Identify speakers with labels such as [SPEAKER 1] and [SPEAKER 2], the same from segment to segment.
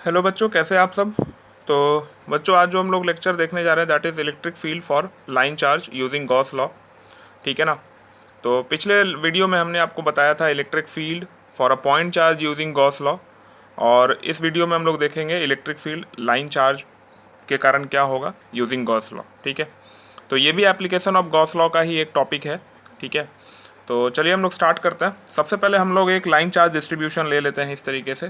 [SPEAKER 1] Hello बच्चों, कैसे हैं आप सब। तो बच्चों, आज जो हम लोग लेक्चर देखने जा रहे हैं that is electric field for line charge using Gauss law. ठीक है ना। तो पिछले वीडियो में हमने आपको बताया था electric field for a point charge using Gauss law, और इस वीडियो में हम लोग देखेंगे इलेक्ट्रिक फील्ड लाइन चार्ज के कारण क्या होगा यूजिंग गॉस लॉ। ठीक है। तो ये भी एप्लीकेशन ऑफ गॉस लॉ का ही एक टॉपिक है। ठीक है। तो चलिए हम लोग स्टार्ट करते हैं। सबसे पहले हम लोग एक लाइन चार्ज डिस्ट्रीब्यूशन ले लेते हैं इस तरीके से।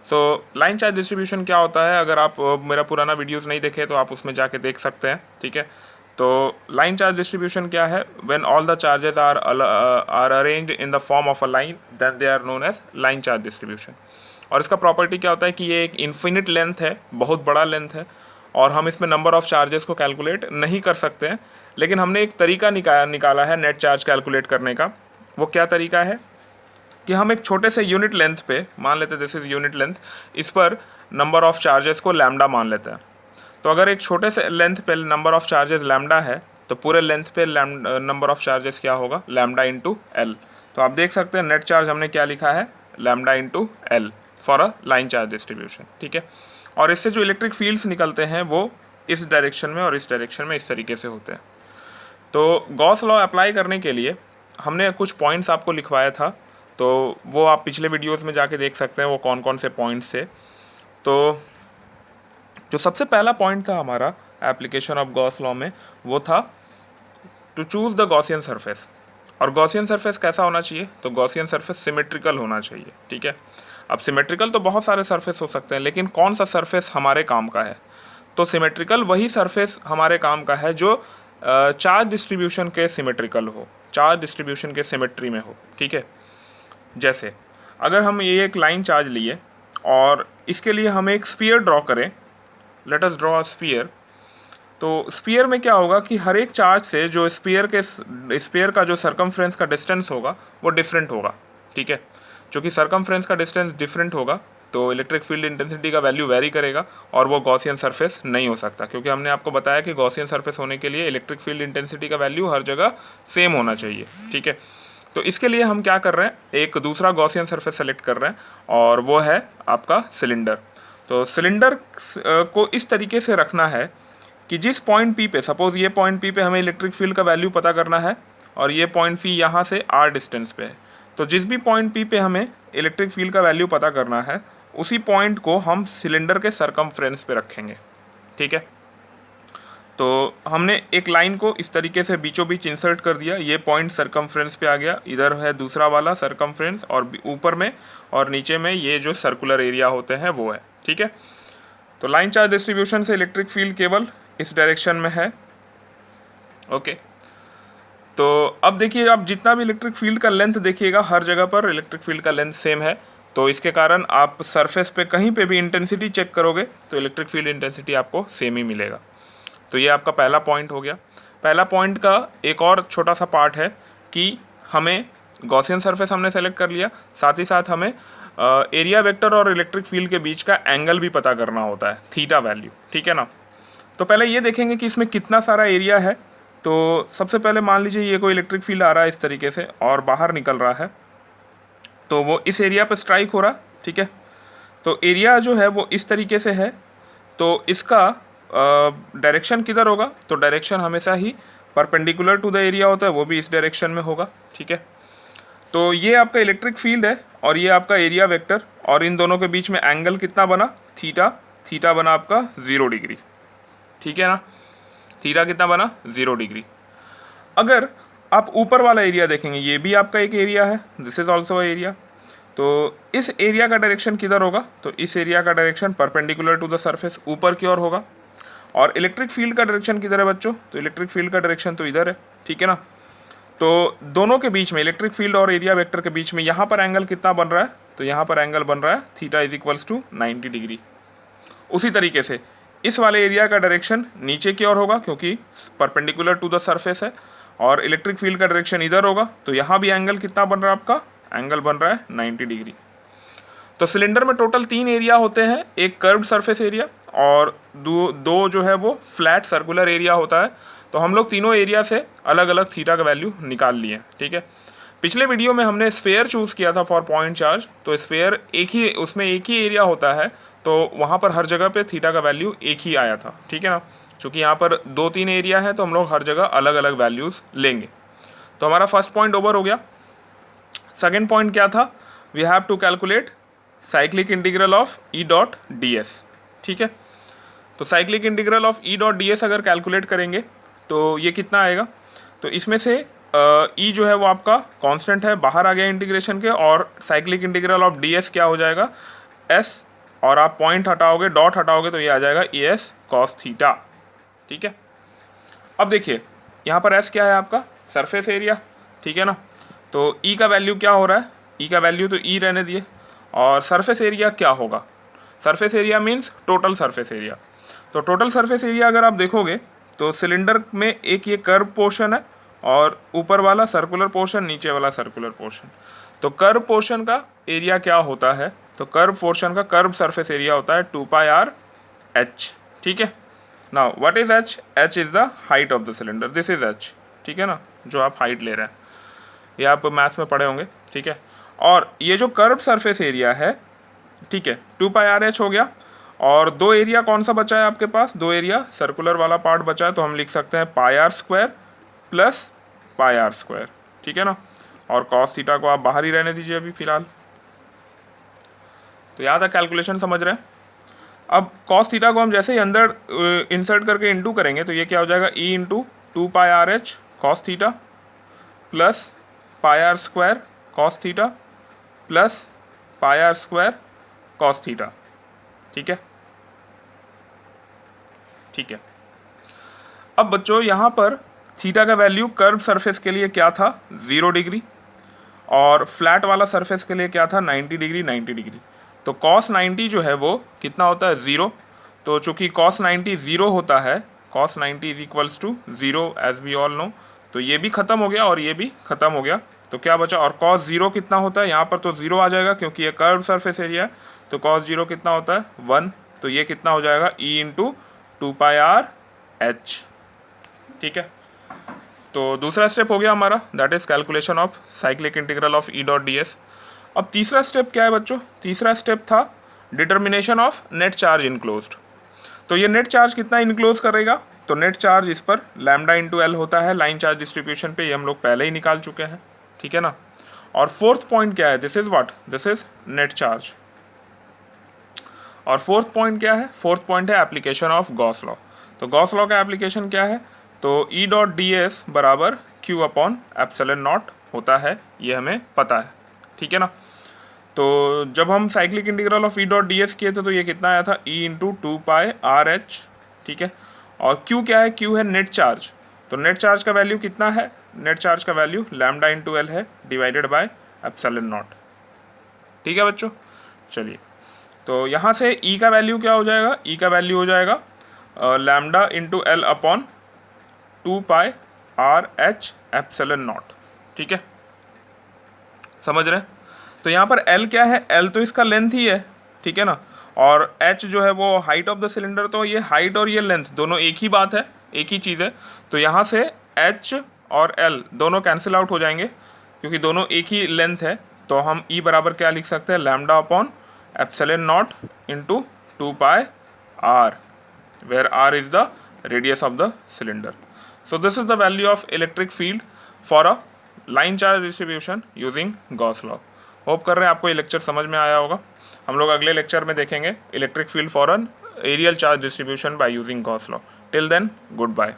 [SPEAKER 1] सो लाइन चार्ज डिस्ट्रीब्यूशन क्या होता है, अगर आप मेरा पुराना वीडियोस नहीं देखे तो आप उसमें जाके देख सकते हैं। ठीक है। तो लाइन चार्ज डिस्ट्रीब्यूशन क्या है, when all the charges are arranged in the form of a line then they are known as line charge distribution. और इसका प्रॉपर्टी क्या होता है कि ये एक इन्फिनिट लेंथ है, बहुत बड़ा लेंथ है, और हम इसमें नंबर ऑफ़ चार्जेस को कैलकुलेट नहीं कर सकते हैं। लेकिन हमने एक तरीका निकाला है नेट चार्ज कैलकुलेट करने का। वो क्या तरीका है कि हम एक छोटे से यूनिट लेंथ पे, मान लेते हैं दिस इज़ यूनिट लेंथ, इस पर नंबर ऑफ़ चार्जेस को लैम्डा मान लेते हैं। तो अगर एक छोटे से लेंथ पे नंबर ऑफ़ चार्जेस लैम्डा है तो पूरे लेंथ पे नंबर ऑफ़ चार्जेस क्या होगा, लैम्डा इंटू एल। तो आप देख सकते हैं नेट चार्ज हमने क्या लिखा है, lambda into L for a line charge distribution. ठीक है। और इससे जो इलेक्ट्रिक फील्ड्स निकलते हैं वो इस डायरेक्शन में और इस डायरेक्शन में इस तरीके से होते हैं। तो गॉस लॉ अप्लाई करने के लिए हमने कुछ पॉइंट्स आपको लिखवाया था, तो वो आप पिछले वीडियोस में जाके देख सकते हैं वो कौन कौन से पॉइंट्स थे। तो जो सबसे पहला पॉइंट था हमारा एप्लीकेशन ऑफ गॉस लॉ में, वो था to choose the Gaussian surface. और गॉसियन सरफेस कैसा होना चाहिए, तो गॉसियन सरफेस सिमेट्रिकल होना चाहिए। ठीक है। अब सिमेट्रिकल तो बहुत सारे सरफेस हो सकते हैं, लेकिन कौन सा सरफेस हमारे काम का है, तो सिमेट्रिकल वही सरफेस हमारे काम का है जो चार्ज डिस्ट्रीब्यूशन के सिमेट्रिकल हो, चार्ज डिस्ट्रीब्यूशन के सिमेट्री में हो। ठीक है। जैसे अगर हम ये एक लाइन चार्ज लिए और इसके लिए हम एक स्फीयर ड्रॉ करें, let us draw a sphere. तो स्फीयर में क्या होगा कि हर एक चार्ज से जो स्फीयर का जो सरकमफ्रेंस का डिस्टेंस होगा वो डिफरेंट होगा। ठीक है। क्योंकि सरकमफ्रेंस का डिस्टेंस डिफरेंट होगा तो इलेक्ट्रिक फील्ड इंटेंसिटी का वैल्यू वेरी करेगा और वो गॉसियन सरफेस नहीं हो सकता, क्योंकि हमने आपको बताया कि गॉसियन सरफेस होने के लिए इलेक्ट्रिक फील्ड इंटेंसिटी का वैल्यू हर जगह सेम होना चाहिए। ठीक है। तो इसके लिए हम क्या कर रहे हैं, एक दूसरा गॉसियन सरफेस सेलेक्ट कर रहे हैं और वो है आपका सिलेंडर। तो सिलेंडर को इस तरीके से रखना है कि जिस पॉइंट पी पे, सपोज़ ये पॉइंट पी पे हमें इलेक्ट्रिक फील्ड का वैल्यू पता करना है और ये पॉइंट पी यहाँ से आर डिस्टेंस पे है, तो जिस भी पॉइंट पी पे हमें इलेक्ट्रिक फील्ड का वैल्यू पता करना है उसी पॉइंट को हम सिलेंडर के सरकमफ्रेंस पे रखेंगे। ठीक है। तो हमने एक लाइन को इस तरीके से बीचों बीच इंसर्ट कर दिया, ये पॉइंट सरकमफ्रेंस पे आ गया, इधर है दूसरा वाला सरकमफ्रेंस और ऊपर में और नीचे में ये जो सर्कुलर एरिया होते हैं वो है। ठीक है। तो लाइन चार्ज डिस्ट्रीब्यूशन से इलेक्ट्रिक फील्ड केवल इस डायरेक्शन में है। ओके। तो अब देखिए, आप जितना भी इलेक्ट्रिक फील्ड का लेंथ देखिएगा हर जगह पर इलेक्ट्रिक फील्ड का लेंथ सेम है, तो इसके कारण आप सरफेस पे कहीं पे भी इंटेंसिटी चेक करोगे तो इलेक्ट्रिक फील्ड इंटेंसिटी आपको सेम ही मिलेगा। तो ये आपका पहला पॉइंट हो गया। पहला पॉइंट का एक और छोटा सा पार्ट है कि हमें गॉसियन सरफेस हमने सेलेक्ट कर लिया, साथ ही साथ हमें एरिया वेक्टर और इलेक्ट्रिक फील्ड के बीच का एंगल भी पता करना होता है, थीटा वैल्यू। ठीक है ना। तो पहले ये देखेंगे कि इसमें कितना सारा एरिया है। तो सबसे पहले मान लीजिए ये कोई इलेक्ट्रिक फील्ड आ रहा है इस तरीके से और बाहर निकल रहा है, तो वो इस एरिया पर स्ट्राइक हो रहा है। ठीक है। तो एरिया जो है वो इस तरीके से है, तो इसका डायरेक्शन किधर होगा, तो डायरेक्शन हमेशा ही परपेंडिकुलर टू द एरिया होता है, वो भी इस डायरेक्शन में होगा। ठीक है। तो ये आपका इलेक्ट्रिक फील्ड है और ये आपका एरिया वेक्टर, और इन दोनों के बीच में एंगल कितना बना, थीटा। थीटा बना आपका 0 डिग्री। ठीक है ना। थीटा कितना बना, 0 डिग्री। अगर आप ऊपर वाला एरिया देखेंगे, ये भी आपका एक एरिया है, दिस इज ऑल्सो एरिया। तो इस एरिया का डायरेक्शन किधर होगा, तो इस एरिया का direction perpendicular to the surface ऊपर की ओर होगा। और इलेक्ट्रिक फील्ड का डायरेक्शन किधर है बच्चों, तो इलेक्ट्रिक फील्ड का डायरेक्शन तो इधर है। ठीक है ना। तो दोनों के बीच में, इलेक्ट्रिक फील्ड और एरिया वेक्टर के बीच में यहाँ पर एंगल कितना बन रहा है, तो यहाँ पर एंगल बन रहा है theta is equals to 90 degree. उसी तरीके से इस वाले एरिया का डायरेक्शन नीचे की ओर होगा क्योंकि परपेंडिकुलर टू द सरफेस है, और इलेक्ट्रिक फील्ड का डायरेक्शन इधर होगा, तो यहाँ भी एंगल कितना बन रहा है आपका, एंगल बन रहा है 90 डिग्री। तो सिलेंडर में टोटल 3 एरिया होते हैं, एक कर्व्ड सरफेस एरिया और दो जो है वो फ्लैट सर्कुलर एरिया होता है। तो हम लोग तीनों एरिया से अलग अलग थीटा का वैल्यू निकाल लिए। ठीक है। पिछले वीडियो में हमने स्फेयर चूज़ किया था फॉर पॉइंट चार्ज, तो स्फेयर उसमें एक ही एरिया होता है, तो वहाँ पर हर जगह पे थीटा का वैल्यू एक ही आया था, ठीक है ना। चूँकि यहाँ पर 2-3 एरिया है तो हम लोग हर जगह अलग अलग वैल्यूज़ लेंगे। तो हमारा फर्स्ट पॉइंट ओवर हो गया। सेकेंड पॉइंट क्या था, we have to calculate cyclic integral of E dot D S, ठीक है। तो cyclic integral of E dot D S अगर कैलकुलेट करेंगे तो ये कितना आएगा, तो इसमें से ई जो है वो आपका कांस्टेंट है, बाहर आ गया इंटीग्रेशन के, और cyclic integral of D S क्या हो जाएगा, एस, और आप पॉइंट हटाओगे, डॉट हटाओगे तो ये आ जाएगा ई एस कॉस थीटा, ठीक है। अब देखिए यहाँ पर एस क्या है आपका, सरफेस एरिया, ठीक है ना। तो ई का वैल्यू क्या हो रहा है, ई का वैल्यू तो ई रहने दिए, और सरफेस एरिया क्या होगा, surface area means total surface area. तो टोटल सरफेस एरिया अगर आप देखोगे तो सिलेंडर में एक ये कर्व पोर्शन है और ऊपर वाला सर्कुलर पोर्शन, नीचे वाला सर्कुलर पोर्शन। तो कर्व पोर्शन का एरिया क्या होता है, तो कर्व पोर्शन का कर्व सरफेस एरिया होता है 2πr h, ठीक है। Now what is h, h is the height of the cylinder, this is h, ठीक है ना, जो आप हाइट ले रहे हैं, ये आप मैथ्स में पढ़े होंगे, ठीक है। और ये जो कर्व सरफेस एरिया है, ठीक है, 2πr h हो गया। और दो एरिया कौन सा बचा है आपके पास, दो एरिया सर्कुलर वाला पार्ट बचा है, तो हम लिख सकते हैं πr² प्लस πr², ठीक है ना। और कॉस थीटा को आप बाहर ही रहने दीजिए अभी फ़िलहाल। तो यहाँ तक कैलकुलेशन समझ रहे हैं। अब कॉस थीटा को हम जैसे ही अंदर इंसर्ट करके इंटू करेंगे तो ये क्या हो जाएगा, E into 2πr h cos theta plus πr² cos theta plus πr² cos theta, ठीक है, ठीक है। अब बच्चों यहाँ पर थीटा का वैल्यू कर्व सरफेस के लिए क्या था, 0 डिग्री, और फ्लैट वाला सरफेस के लिए क्या था, 90 डिग्री 90 डिग्री। तो cos 90 जो है वो कितना होता है, 0। तो चूँकि cos 90 0 होता है, cos 90 is equals to 0 as we all know, तो ये भी ख़त्म हो गया और ये भी ख़त्म हो गया। तो क्या बचा, और cos 0 कितना होता है, यहाँ पर तो 0 आ जाएगा क्योंकि ये कर्व सरफेस एरिया है। तो cos 0 कितना होता है, 1। तो ये कितना हो जाएगा, e इंटू 2πr h, ठीक है। तो दूसरा स्टेप हो गया हमारा, that is calculation of cyclic integral of E dot D S. अब तीसरा स्टेप क्या है बच्चों, तीसरा स्टेप था determination of net charge enclosed. तो ये नेट चार्ज कितना इनक्लोज करेगा, तो नेट चार्ज इस पर लैम्डा इंटू एल होता है लाइन चार्ज डिस्ट्रीब्यूशन पे, ये हम लोग पहले ही निकाल चुके हैं, ठीक है ना। और फोर्थ पॉइंट क्या है, this is what, this is net charge. और फोर्थ पॉइंट क्या है, फोर्थ पॉइंट है एप्लीकेशन ऑफ गॉस लॉ। तो गॉस लॉ का एप्लीकेशन क्या है, तो ई डॉट डी एस बराबर क्यू अपॉन एप्सिलॉन नॉट होता है, ये हमें पता है, ठीक है ना। तो जब हम cyclic integral of E dot D S किए थे तो ये कितना आया था, ई इंटू 2πr h, ठीक है। और क्यू क्या है, क्यू है नेट चार्ज। तो नेट चार्ज का वैल्यू कितना है, नेट चार्ज का वैल्यू लैम्डा इंटू एल है डिवाइडेड बाय एप्सिलॉन नॉट, ठीक है बच्चों। चलिए, तो यहाँ से ई का वैल्यू क्या हो जाएगा, ई का वैल्यू हो जाएगा lambda into L upon 2πr h epsilon not, ठीक है, समझ रहे हैं। तो यहाँ पर L क्या है, L तो इसका लेंथ ही है, ठीक है ना, और H जो है वो हाइट ऑफ द सिलेंडर। तो ये हाइट और ये लेंथ दोनों एक ही बात है, एक ही चीज़ है। तो यहाँ से H और L दोनों कैंसिल आउट हो जाएंगे क्योंकि दोनों एक ही लेंथ है। तो हम E बराबर क्या लिख सकते हैं, lambda upon epsilon naught into 2πr, where r is the radius of the cylinder. So this is the value of electric field for a line charge distribution using Gauss law. Hope कर रहे हैं आपको ये lecture समझ में आया होगा। हम लोग अगले लेक्चर में देखेंगे electric field for an areal charge distribution by using Gauss law. Till then, good bye.